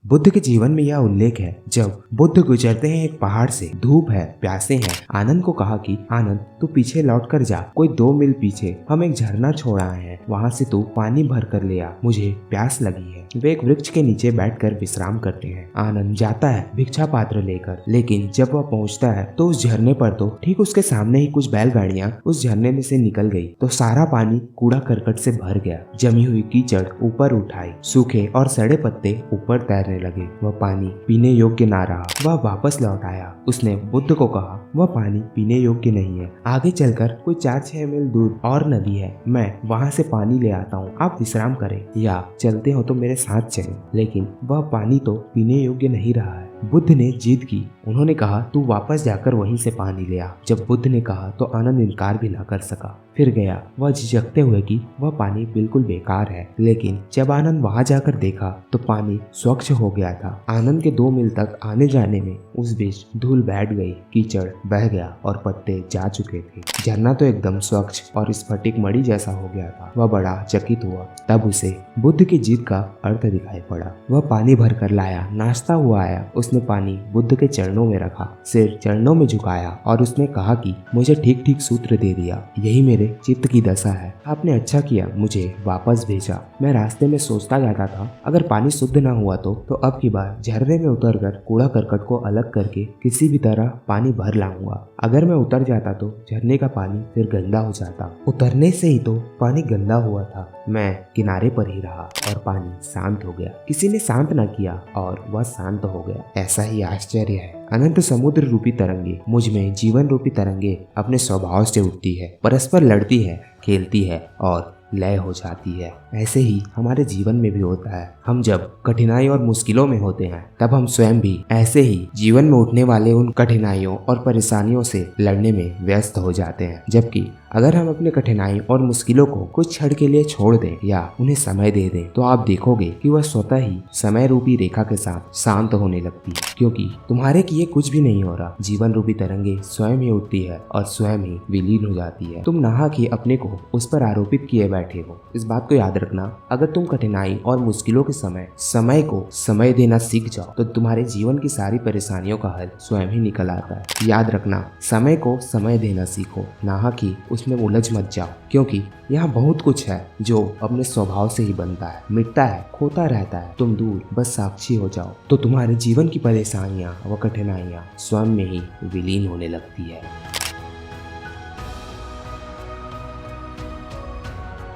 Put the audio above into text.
बुद्ध के जीवन में यह उल्लेख है जब बुद्ध गुजरते हैं एक पहाड़ से, धूप है, प्यासे हैं। आनंद को कहा कि आनंद तू पीछे लौट कर जा, कोई 2 मील पीछे हम एक झरना छोड़ आए हैं, वहाँ से तू पानी भर कर ले आ, मुझे प्यास लगी है। वे एक वृक्ष के नीचे बैठकर विश्राम करते हैं। आनंद जाता है भिक्षा पात्र लेकर, लेकिन जब वह पहुँचता है तो उस झरने पर तो ठीक उसके सामने ही कुछ बैलगाड़ियां उस झरने में से निकल गई तो सारा पानी कूड़ा करकट से भर गया। जमी हुई कीचड़ ऊपर उठाई, सूखे और सड़े पत्ते ऊपर तैरने लगे। वह पानी पीने योग्य ना रहा। वह वापस लौट आया। उसने बुद्ध को कहा वह पानी पीने योग्य नहीं है, आगे चलकर कोई 4-6 मील दूर और नदी है, मैं वहाँ से पानी ले आता हूँ, आप विश्राम करें या चलते हो तो मेरे साथ चलें। लेकिन वह पानी तो पीने योग्य नहीं रहा है। बुद्ध ने जिद की। उन्होंने कहा तू वापस जाकर वहीं से पानी ले आ। जब बुद्ध ने कहा तो आनंद इनकार भी ना कर सका। फिर गया वह झिझकते हुए कि वह पानी बिल्कुल बेकार है। लेकिन जब आनंद वहां जाकर देखा तो पानी स्वच्छ हो गया था। आनंद के 2 मील तक आने जाने में उस बीच धूल बैठ गई, कीचड़ बह गया और पत्ते जा चुके थे। झरना तो एकदम स्वच्छ और स्फटिक मणि जैसा हो गया था। वह बड़ा चकित हुआ। तब उसे बुद्ध की जिद का अर्थ दिखाई पड़ा। वह पानी भर कर लाया, नाश्ता हुआ आया। उसने पानी बुद्ध के चरणों में रखा, सिर चरणों में झुकाया और उसने कहा कि मुझे ठीक ठीक सूत्र दे दिया, यही मेरे चित्त की दशा है। आपने अच्छा किया मुझे वापस भेजा। मैं रास्ते में सोचता जाता था अगर पानी शुद्ध ना हुआ तो अब की बार झरने में उतरकर कूड़ा करकट को अलग करके किसी भी तरह पानी भर लाऊंगा। अगर मैं उतर जाता तो झरने का पानी फिर गंदा हो जाता। उतरने से ही तो पानी गंदा हुआ था। मैं किनारे पर ही रहा और पानी शांत हो गया। किसी ने शांत न किया और वह शांत हो गया। ऐसा ही आश्चर्य है। अनंत समुद्र रूपी तरंगे, मुझ में जीवन रूपी तरंगे अपने स्वभाव से उठती है, परस्पर लड़ती है, खेलती है और लय हो जाती है। ऐसे ही हमारे जीवन में भी होता है। हम जब कठिनाई और मुश्किलों में होते हैं तब हम स्वयं भी ऐसे ही जीवन में उठने वाले उन कठिनाइयों और परेशानियों से लड़ने में व्यस्त हो जाते हैं। जबकि अगर हम अपने कठिनाई और मुश्किलों को कुछ क्षण के लिए छोड़ दें या उन्हें समय दे दें तो आप देखोगे कि वह स्वतः ही समय रूपी रेखा के साथ शांत होने लगती है, क्योंकि तुम्हारे किए कुछ भी नहीं हो रहा। जीवन रूपी तरंगे स्वयं ही उठती है और स्वयं ही विलीन हो जाती है। तुम नहा के अपने को उस पर आरोपित किए बैठे हो। इस बात को याद रखना, अगर तुम कठिनाई और मुश्किलों के समय को समय देना सीख जाओ तो तुम्हारे जीवन की सारी परेशानियों का हल स्वयं ही निकल आता है। याद रखना, समय को समय देना सीखो, ना कि उसमें उलझ मत जाओ, क्योंकि यहाँ बहुत कुछ है जो अपने स्वभाव से ही बनता है, मिटता है, खोता रहता है। तुम दूर बस साक्षी हो जाओ तो तुम्हारे जीवन की परेशानियां व कठिनाइयां स्वयं में ही विलीन होने लगती है।